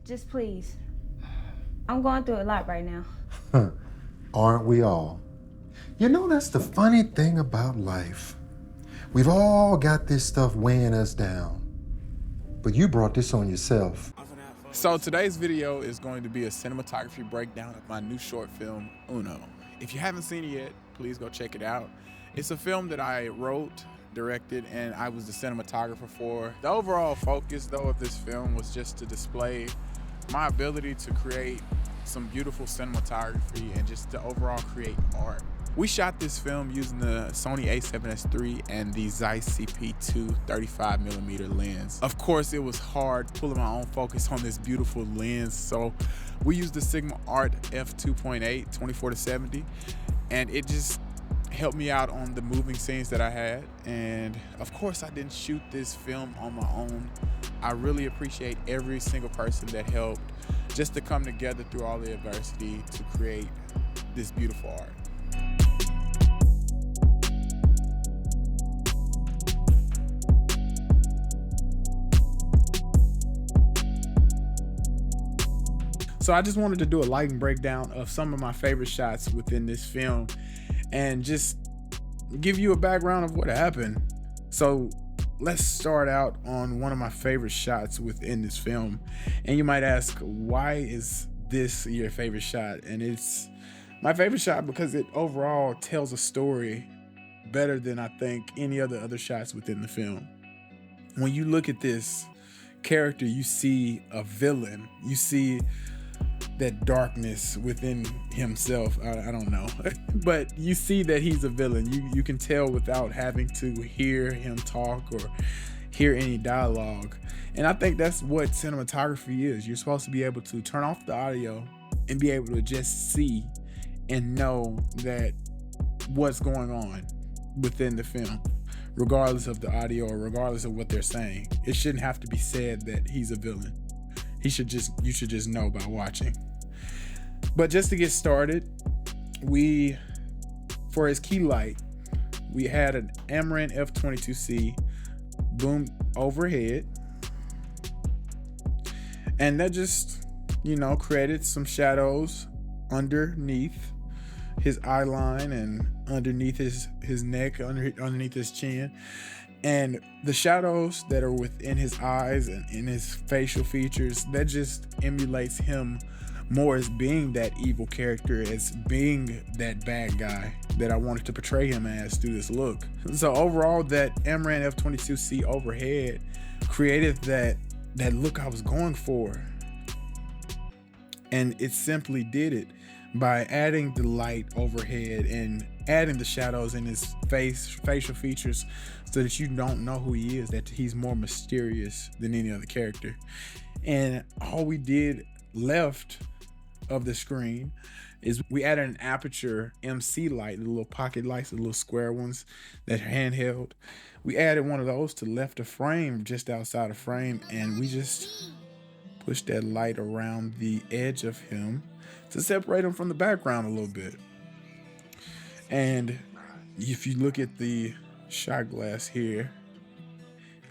Just please. I'm going through a lot right now. Aren't we all? You know, that's the funny thing about life. We've all got this stuff weighing us down. But you brought this on yourself. So today's video is going to be a cinematography breakdown of my new short film, Uno. If you haven't seen it yet, please go check it out. It's a film that I wrote, directed, and I was the cinematographer for. The overall focus, though, of this film was just to display my ability to create some beautiful cinematography and just to overall create art. We shot this film using the Sony a7S III and the Zeiss CP2 35mm lens. Of course, it was hard pulling my own focus on this beautiful lens, so we used the Sigma Art f2.8 24-70, and it just helped me out on the moving scenes that I had. And of course, I didn't shoot this film on my own. I really appreciate every single person that helped just to come together through all the adversity to create this beautiful art. So I just wanted to do a lighting breakdown of some of my favorite shots within this film and just give you a background of what happened. So let's start out on one of my favorite shots within this film. And you might ask, why is this your favorite shot? And it's my favorite shot because it overall tells a story better than I think any other shots within the film. When you look at this character, you see a villain. You see that darkness within himself. I don't know, but you see that he's a villain. You can tell without having to hear him talk or hear any dialogue. And I think that's what cinematography is. You're supposed to be able to turn off the audio and be able to just see and know that what's going on within the film, regardless of the audio or regardless of what they're saying. It shouldn't have to be said that he's a villain. You should just know by watching. But just to get started, for his key light, we had an Amaran F22C boom overhead. And that just, created some shadows underneath his eye line and underneath his neck, underneath his chin. And the shadows that are within his eyes and in his facial features, that just emulates him more as being that evil character, as being that bad guy that I wanted to portray him as through this look. So overall, that Amaran F22C overhead created that look I was going for. And it simply did it by adding the light overhead and adding the shadows in his facial features so that you don't know who he is, that he's more mysterious than any other character. And all we did left of the screen is we added an aperture MC light, the little pocket lights, the little square ones that are handheld. We added one of those to left of frame, just outside of frame, and we just pushed that light around the edge of him to separate him from the background a little bit. And if you look at the shot glass here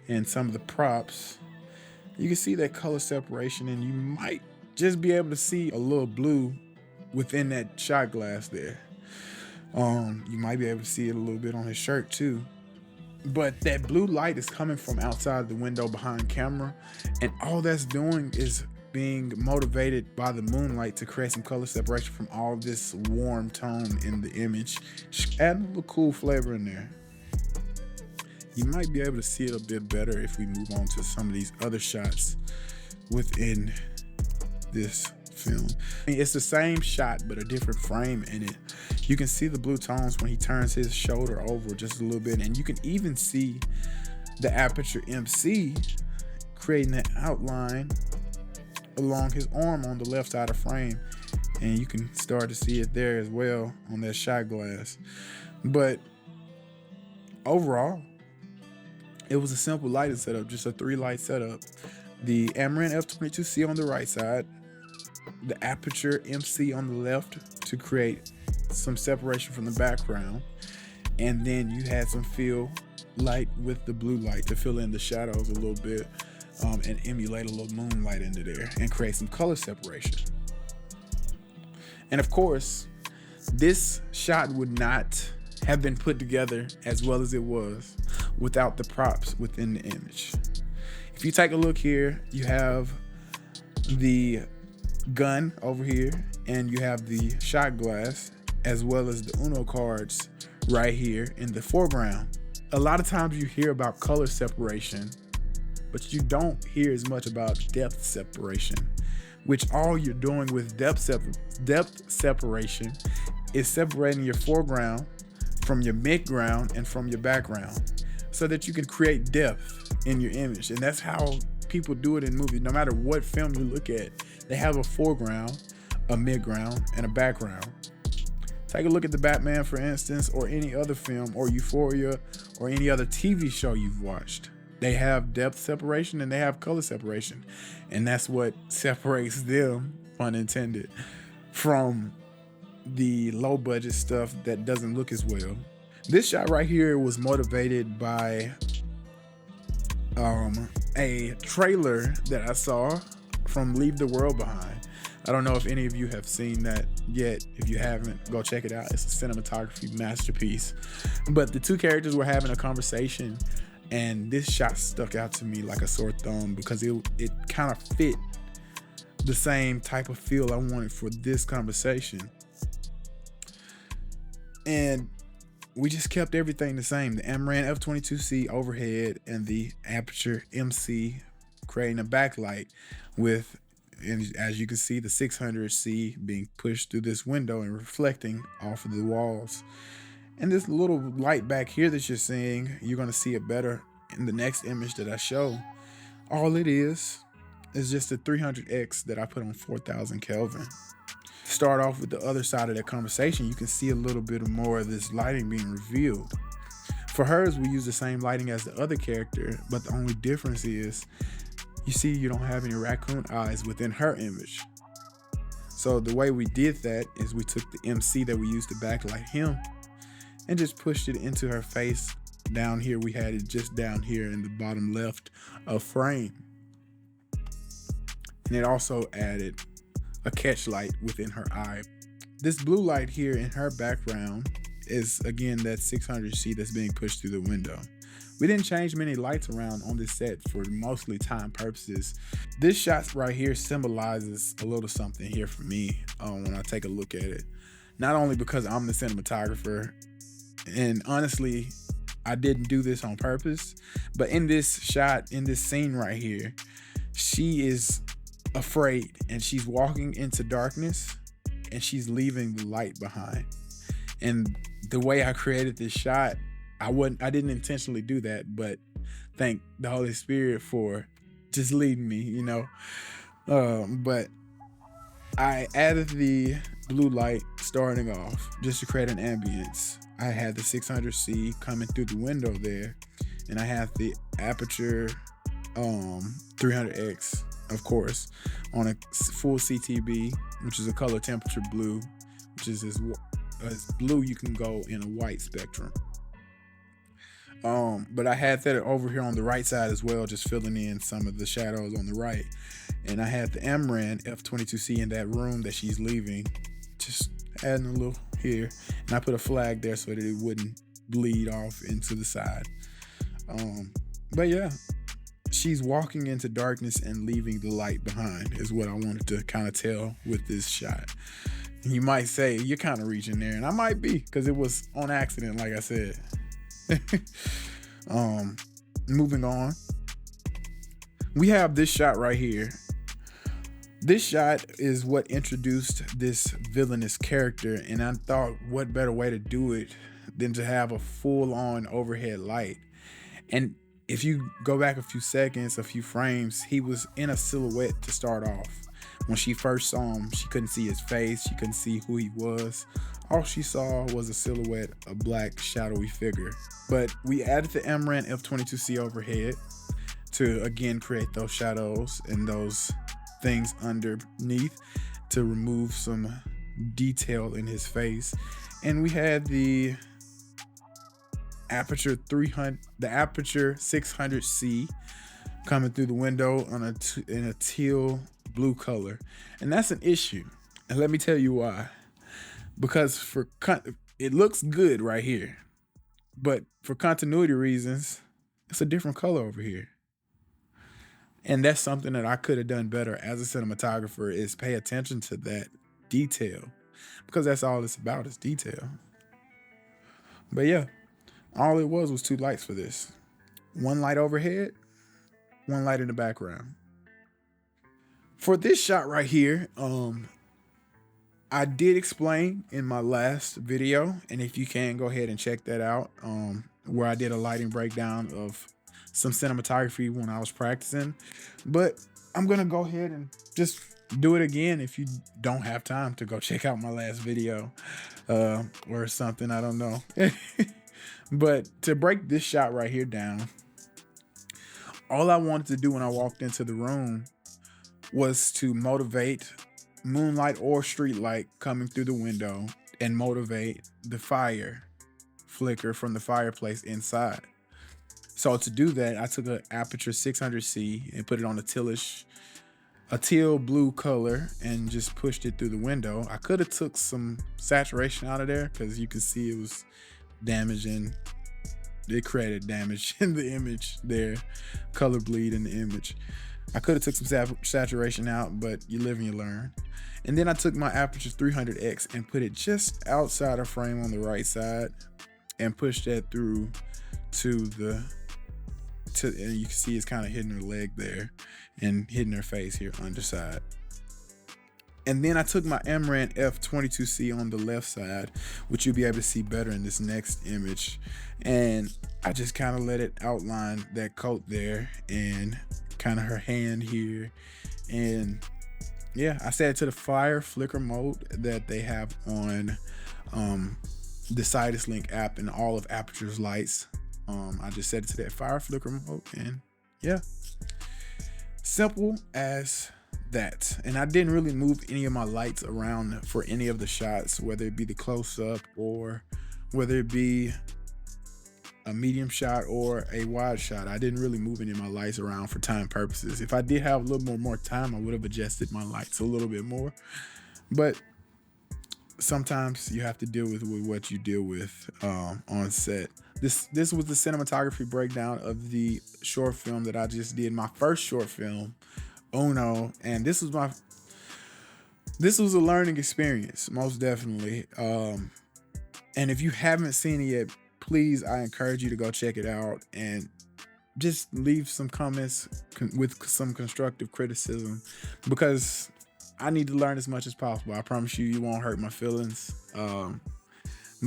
and some of the props, you can see that color separation, and you might just be able to see a little blue within that shot glass there. You might be able to see it a little bit on his shirt too. But that blue light is coming from outside the window behind camera, and all that's doing is being motivated by the moonlight to create some color separation from all this warm tone in the image. Just add a little cool flavor in there. You might be able to see it a bit better if we move on to some of these other shots within this film. It's the same shot, but a different frame in it. You can see the blue tones when he turns his shoulder over just a little bit, and you can even see the aperture MC creating an outline along his arm on the left side of frame, and you can start to see it there as well on that shot glass. But overall, it was a simple lighting setup, just a 3-light setup. The Amaran F22C on the right side, the aperture MC on the left to create some separation from the background, and then you had some fill light with the blue light to fill in the shadows a little bit and emulate a little moonlight into there and create some color separation. And of course, this shot would not have been put together as well as it was without the props within the image. If you take a look here, you have the gun over here, and you have the shot glass, as well as the Uno cards right here in the foreground. A lot of times you hear about color separation, but you don't hear as much about depth separation, which all you're doing with depth separation is separating your foreground from your midground and from your background so that you can create depth in your image. And that's how people do it in movies. No matter what film you look at, they have a foreground, a midground, and a background. Take a look at the Batman, for instance, or any other film, or Euphoria, or any other TV show you've watched. They have depth separation and they have color separation. And that's what separates them, pun intended, from the low budget stuff that doesn't look as well. This shot right here was motivated by a trailer that I saw from Leave the World Behind. I don't know if any of you have seen that yet. If you haven't, go check it out. It's a cinematography masterpiece. But the two characters were having a conversation, and this shot stuck out to me like a sore thumb because it kind of fit the same type of feel I wanted for this conversation. And we just kept everything the same. The Amran F22C overhead and the Aperture MC creating a backlight with, and as you can see, the 600C being pushed through this window and reflecting off of the walls. And this little light back here that you're seeing, you're going to see it better in the next image that I show. All it is just a 300X that I put on 4000 Kelvin. Start off with the other side of that conversation, you can see a little bit more of this lighting being revealed. For hers, we use the same lighting as the other character, but the only difference is, you see you don't have any raccoon eyes within her image. So the way we did that is we took the MC that we used to backlight him and just pushed it into her face. Down here, we had it just down here in the bottom left of frame. And it also added a catch light within her eye. This blue light here in her background is again that 600C that's being pushed through the window. We didn't change many lights around on this set for mostly time purposes. This shot right here symbolizes a little something here for me when I take a look at it. Not only because I'm the cinematographer, and honestly, I didn't do this on purpose, but in this shot, in this scene right here, she is afraid and she's walking into darkness and she's leaving the light behind. And the way I created this shot, I didn't intentionally do that, but thank the Holy Spirit for just leading me, you know. But I added the blue light starting off just to create an ambience. I had the 600C coming through the window there, and I had the Aperture 300X, of course, on a full CTB, which is a color temperature blue, which is as blue you can go in a white spectrum. But I had that over here on the right side as well, just filling in some of the shadows on the right. And I had the Amran F22C in that room that she's leaving, just adding a little here. And I put a flag there so that it wouldn't bleed off into the side. But yeah, she's walking into darkness and leaving the light behind is what I wanted to kind of tell with this shot. And you might say, you're kind of reaching there, and I might be, because it was on accident, like I said. Moving on, we have this shot right here. This shot is what introduced this villainous character, and I thought what better way to do it than to have a full-on overhead light. And if you go back a few seconds, a few frames, he was in a silhouette to start off. When she first saw him, she couldn't see his face, she couldn't see who he was. All she saw was a silhouette, a black shadowy figure. But we added the Amran F22C overhead to again create those shadows and those things underneath to remove some detail in his face. And we had the Aperture 600C coming through the window in a teal blue color. And that's an issue. And let me tell you why. Because it looks good right here. But for continuity reasons, it's a different color over here. And that's something that I could have done better as a cinematographer, is pay attention to that detail. Because that's all it's about, is detail. But yeah, all it was 2 lights for this. 1 light overhead, 1 light in the background. For this shot right here, I did explain in my last video, and if you can, go ahead and check that out, where I did a lighting breakdown of some cinematography when I was practicing. But I'm gonna go ahead and just do it again if you don't have time to go check out my last video or something, I don't know. But to break this shot right here down, all I wanted to do when I walked into the room was to motivate moonlight or street light coming through the window and motivate the fire flicker from the fireplace inside. So to do that, I took an aperture 600C and put it on a teal blue color and just pushed it through the window. I could have took some saturation out of there because you can see it was damaging. It created damage in the image there, color bleed in the image. I could have took some saturation out, but you live and you learn. And then I took my aperture 300X and put it just outside of frame on the right side and pushed that through and you can see it's kind of hitting her leg there and hitting her face here underside. And then I took my Amaranth F22C on the left side, which you'll be able to see better in this next image. And I just kind of let it outline that coat there and kind of her hand here. And yeah, I set it to the fire flicker mode that they have on the Sidus Link app and all of Aperture's lights. I just set it to that fire flicker mode, and yeah, simple as that. And I didn't really move any of my lights around for any of the shots, whether it be the close-up or whether it be a medium shot or a wide shot. I didn't really move any of my lights around for time purposes. If I did have a little more time, I would have adjusted my lights a little bit more, but sometimes you have to deal with what you deal with on set. This was the cinematography breakdown of the short film that I just did, my first short film, Uno, and this was a learning experience, most definitely. And if you haven't seen it yet, please, I encourage you to go check it out and just leave some comments with some constructive criticism, because I need to learn as much as possible. I promise you won't hurt my feelings.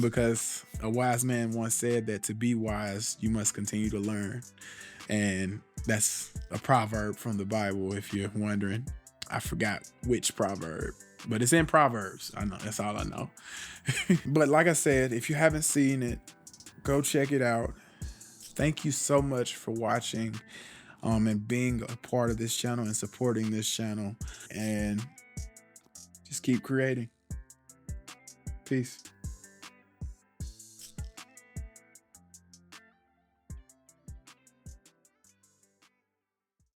Because a wise man once said that to be wise, you must continue to learn. And that's a proverb from the Bible, if you're wondering. I forgot which proverb, but it's in Proverbs. I know, that's all I know. But like I said, if you haven't seen it, go check it out. Thank you so much for watching and being a part of this channel and supporting this channel. And just keep creating. Peace.